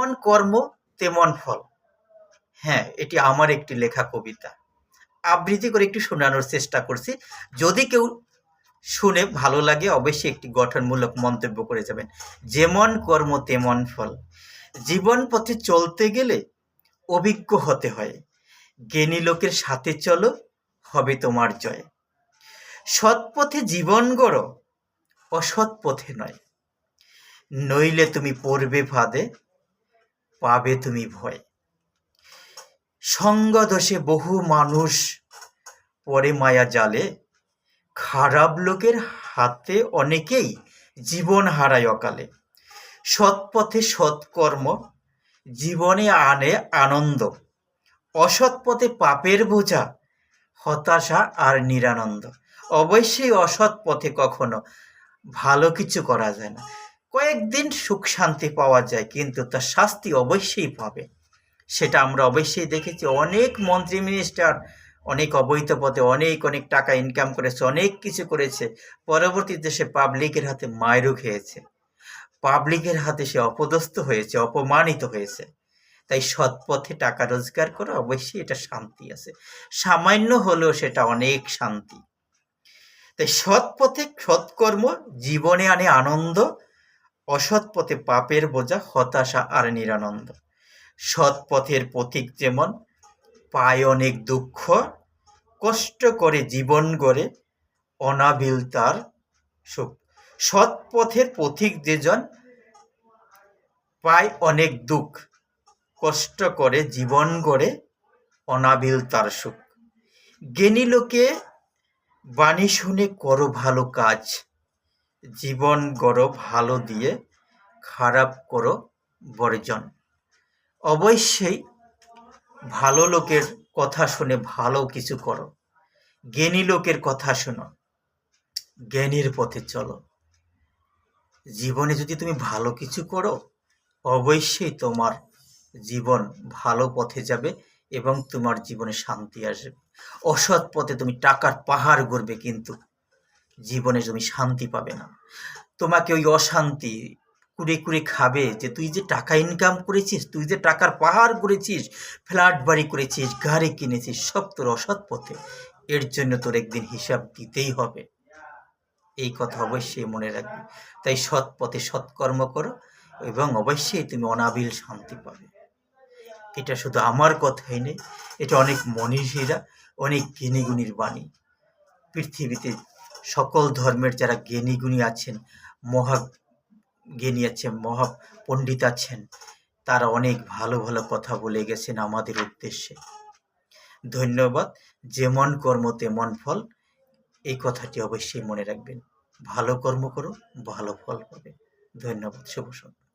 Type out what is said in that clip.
যেমন কর্ম তেমন ফল। হ্যাঁ, এটি আমার একটি লেখা কবিতা, আবৃত্তি করে একটু শোনানোর চেষ্টা করছি। যদি কেউ শুনে ভালো লাগে অবশ্যই একটি গঠনমূলক মন্তব্য করে যাবেন। যেমন কর্ম তেমন ফল। জীবন পথে চলতে গেলে অভিজ্ঞ হতে হয়। জ্ঞানী লোকের সাথে চলো, হবে তোমার জয়। সৎ পথে জীবন গড়ো, অসৎ পথে নয়। নইলে তুমি পড়বে ফাঁদে, পাবে তুমি ভয়। সঙ্গ দোষে বহু মানুষ পড়ে মায়া জালে। খারাপ লোকের হাতে অনেকেই জীবন হারায় অকালে। সৎ পথে সৎকর্ম জীবনে আনে আনন্দ। অসৎ পথে পাপের বোঝা, হতাশা আর নিরানন্দ। অবশ্যই অসৎ পথে কখনো ভালো কিছু করা যায় না। কয়েকদিন সুখ শান্তি পাওয়া যায়, কিন্তু তার শাস্তি অবশ্যই পাবে। সেটা আমরা অবশ্যই দেখেছি। অনেক মন্ত্রী মিনিস্টার অনেক অবৈধ পথে অনেক টাকা ইনকাম করেছে, অনেক কিছু করেছে, পরবর্তীতে সে পাবলিকের হাতে মাইরও খেয়েছে, পাবলিকের হাতে সে অপদস্থ হয়েছে, অপমানিত হয়েছে। তাই সৎ পথে টাকা রোজগার করা অবশ্যই এটা শান্তি আছে, সামান্য হলেও সেটা অনেক শান্তি। তাই সৎ পথে সৎকর্ম জীবনে আনে আনন্দ। অসৎ পথে পাপের বোঝা, হতাশা আর নিরানন্দ। সৎ পথের পথিক যেমন পায় অনেক দুঃখ, কষ্ট করে জীবন গড়ে অনাবিল তার সুখ। সৎ পথের পথিক যেজন পায় অনেক দুঃখ, কষ্ট করে জীবন গড়ে অনাবিল তার সুখ। জ্ঞানী লোকে বাণী শুনে করো ভালো কাজ, জীবন গড়ো ভালো দিয়ে, খারাপ করো বর্জন। অবশ্যই ভালো লোকের কথা শুনে ভালো কিছু করো, জ্ঞানী লোকের কথা শোনো, জ্ঞানীর পথে চলো। জীবনে যদি তুমি ভালো কিছু করো অবশ্যই তোমার জীবন ভালো পথে যাবে এবং তোমার জীবনে শান্তি আসবে। অসৎ পথে তুমি টাকার পাহাড় গড়বে, কিন্তু জীবনে তুমি শান্তি পাবে না। তোমাকে ওই অশান্তি কুড়ে কুড়ে খাবে, যে তুই যে টাকা ইনকাম করেছিস, তুই যে টাকার পাহাড় করেছিস, ফ্ল্যাট বাড়ি করেছিস, গাড়ি কিনেছিস, সব তোর অসৎ পথে। এর জন্য তোর একদিন হিসাব দিতেই হবে। এই কথা অবশ্যই মনে রাখবে। তাই সৎ পথে সৎকর্ম করো এবং অবশ্যই তুমি অনাবিল শান্তি পাবে। এটা শুধু আমার কথাই নেই, এটা অনেক মনীষীরা, অনেক জ্ঞানীগুণীর বাণী। পৃথিবীতে সকল ধর্মের যারা জ্ঞানীগুণী আছেন, মহা জ্ঞানী আছেন, মহা পণ্ডিত আছেন, তারা অনেক ভালো ভালো কথা বলে গেছেন আমাদের উদ্দেশ্যে। ধন্যবাদ। যেমন কর্ম তেমন ফল, এই কথাটি অবশ্যই মনে রাখবেন। ভালো কর্ম করো, ভালো ফল পাবে। ধন্যবাদ। শুভ সন্ধ্যা।